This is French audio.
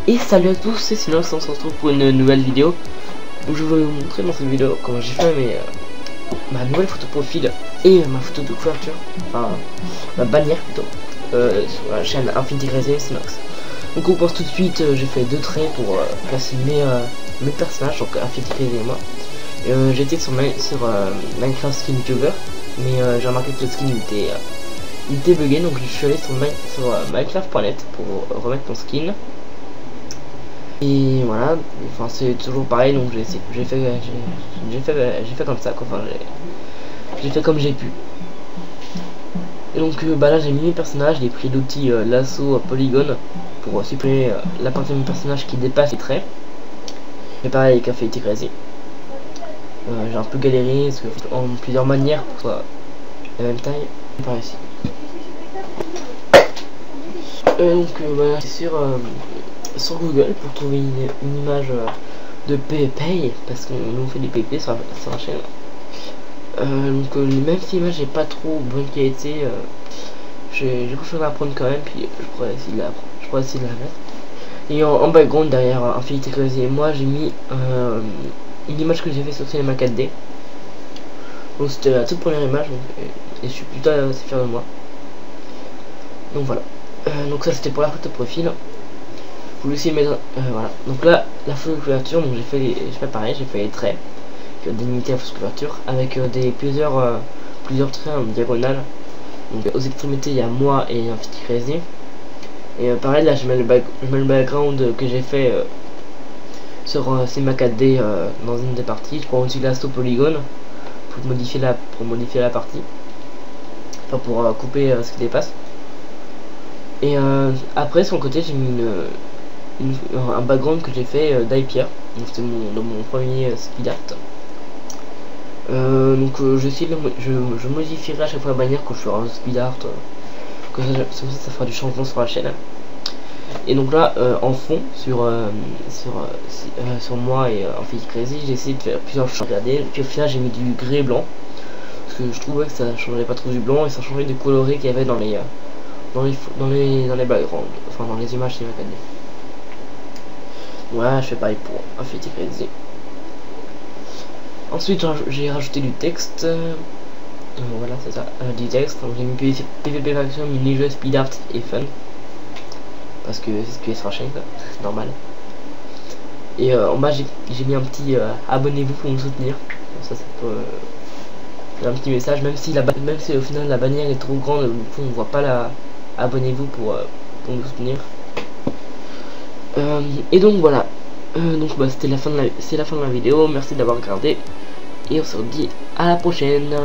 Et salut à tous, c'est Sinos, on se retrouve pour une nouvelle vidéo où je vais vous montrer dans cette vidéo comment j'ai fait ma nouvelle photo profil et ma photo de couverture, enfin ma bannière plutôt, sur la chaîne Infinity Crazy Sinox. Donc on pense tout de suite, j'ai fait deux traits pour placer mes personnages, donc Infinity Crazy et moi. J'étais sur Minecraft Skin Tuber, mais j'ai remarqué que le skin il était bugué, donc je suis allé sur Minecraft.net pour remettre mon skin. Et voilà, enfin c'est toujours pareil, donc j'ai fait comme ça quoi, enfin j'ai fait comme j'ai pu. Et donc bah là j'ai mis mes personnages, j'ai pris l'outil lasso polygone pour supprimer la partie de mon personnage qui dépasse les traits. Et pareil avec Infinity Crazy. J'ai un peu galéré parce que en plusieurs manières pour soit la même taille. Par ici. Donc voilà, c'est sur Google pour trouver une image de PayPay, parce qu'on nous fait des PayPay sur la chaîne. Donc même si l'image n'est pas trop bonne qualité, j'ai préféré la prendre quand même, puis je pourrais essayer de la mettre. Et en background derrière Infinity Crazy et moi, j'ai mis une image que j'ai fait sur Cinema 4D. Donc c'était la toute première image, donc, et je suis plutôt assez fier de moi. Donc voilà. Donc ça c'était pour la photo profil. Je voulais aussi mettre voilà. Donc là la photo de couverture, donc j'ai fait pareil, j'ai fait les traits qui ont délimité la photo de couverture avec plusieurs traits en diagonale. Donc aux extrémités il y a moi et Infinity Crazy. Et pareil là je mets le background que j'ai fait sur Cinema 4D dans une des parties. Je prends aussi l'asso polygone pour modifier la partie, enfin pour couper ce qui dépasse. Et après sur le côté j'ai mis un background que j'ai fait d'Hypia, donc c'était dans mon premier speed art. Donc je modifierai à chaque fois la bannière quand je ferai un speed art, que ça fera du changement sur la chaîne. Et donc là en fond sur moi et Infinity Crazy, j'ai essayé de faire plusieurs choses, regardez, puis au final j'ai mis du gris et blanc parce que je trouvais que ça changeait pas trop du blanc et ça changeait du coloré qu'il y avait dans les backgrounds, enfin dans les images Cinema 4D. Voilà, je fais pareil pour Infinity Crazy. Ensuite j'ai rajouté du texte, voilà c'est ça, du texte. Donc j'ai mis PvP Faction, mini-jeu, speed art et fun, parce que c'est ce qui est sur la chaîne, c'est normal. Et en bas j'ai mis un petit abonnez-vous pour me soutenir, ça peut un petit message, même si au final la bannière est trop grande, du coup on voit pas la abonnez-vous pour me soutenir. Et donc voilà, donc bah, c'est la fin de la vidéo, merci d'avoir regardé et on se dit à la prochaine.